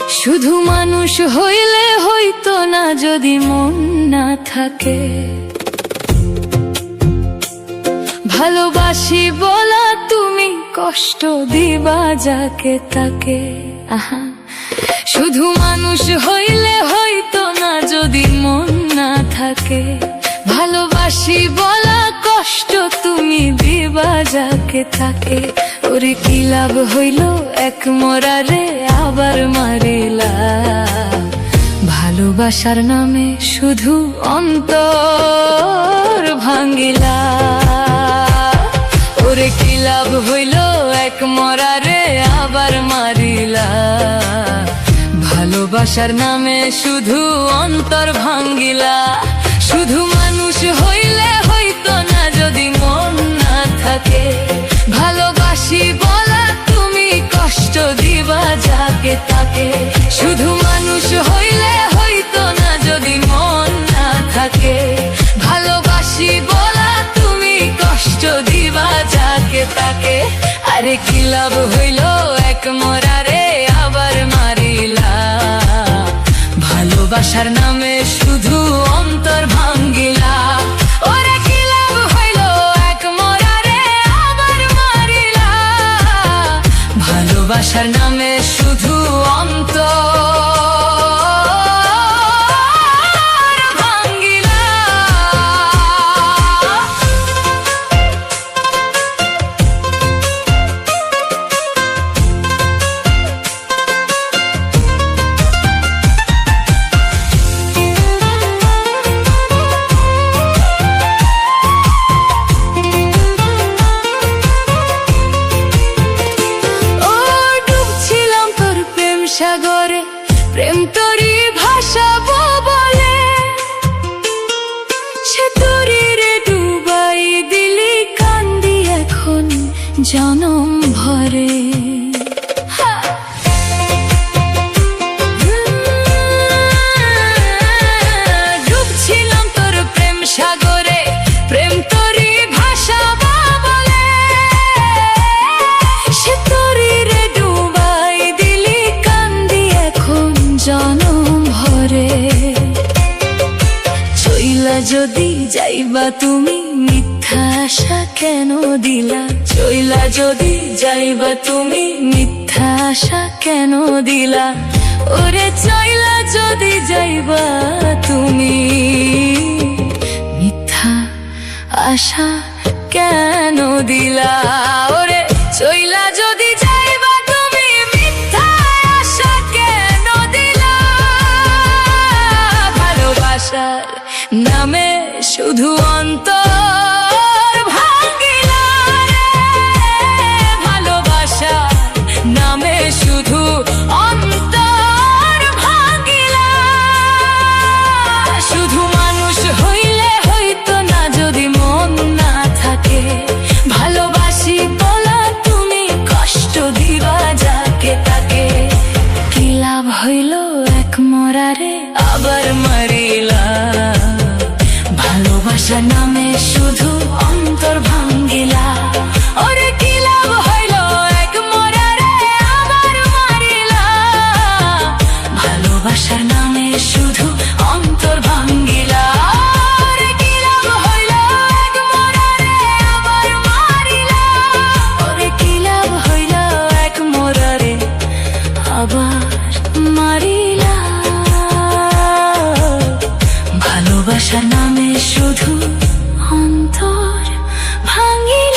শুধু মানুষ হইলে হইতো না যদি মন না থাকে। ভালোবাসি বলা তুমি কষ্ট দিবা যাকে তাকে। আহা, শুধু মানুষ হইলে হইতো না যদি মন না থাকে। ভালোবাসি বলা কষ্ট তুমি দিবা যাকে তাকে। ওরে কি লাভ হইল এক মরারে আবার মারিলা। ভালোবাসার নামে শুধু অন্তর ভাঙ্গিলা। ওরে কি লাভ হইল এক মরারে আবার মারিলা। ভালোবাসার নামে শুধু অন্তর ভাঙ্গিলা। শুধু মানুষ হইলে হইতো না যদি মন না থাকে। ভালোবাসি বলা তুমি কষ্ট দিবা যাকে তাকে। শুধু মানুষ হইলে হইতো না যদি মন না থাকে। ভালোবাসি বলা তুমি কষ্ট দিবা যাকে তাকে। আরে কি লাভ হইল এক মরারে আবার মারিলা। ভালোবাসার নামে শুধু অন্তর ভাঙ্গিলা। ওরে কি লাভ হইল এক মরারে আবার মারিলা। ভালোবাসার নামে শুধু অন্তর ভাঙ্গিলা। সাগরে প্রেম তরি ভাসাবো বলে সে তরি রে ডুবাই দিলি কান্দি এখন জনম ভরে। ডুবছিলাম তোর প্রেম সাগরে প্রেম তরি ভাসাবো বলে সে তরি রে ডুবাই দিলি জনম ভরে। চইলা যদি যাইবা তুমি মিথ্যা আশা কেন দিলা। চইলা যদি যাইবা তুমি মিথ্যা আশা কেন দিলা। ওরে চইলা যদি যাইবা তুমি মিথ্যা আশা কেন দিলা। ওরে চইলা যদি যাইবা তুমি মিথ্যা আশা কেন দিলা। ভালোবাসার নামে শুধু অন্তর ভাঙ্গিলা রে। ভালোবাসার নামে শুধু অন্তর ভাঙ্গিলা। শুধু মানুষ হইলে হইতো না যদি মন না থাকে। ভালোবাসি বলা তুমি কষ্ট দিবা যাকে তাকে। কি লাভ হইল এক মরারে আবার মারিলা। ভালোবাসার নামে শুধু অন্তর ভাঙ্গিলা। ওরে কি লাভ হইল এক মরারে আবার মারিলা। ভালোবাসার নামে শুধু অন্তর ভাঙ্গিলা। ওরে কি লাভ হইল এক মরারে আবার মারিলা। ওরে কি লাভ হইল এক মরারে আবার মারিলা। ভালোবাসার নামে শুধু অন্তর ভাঙ্গিলা।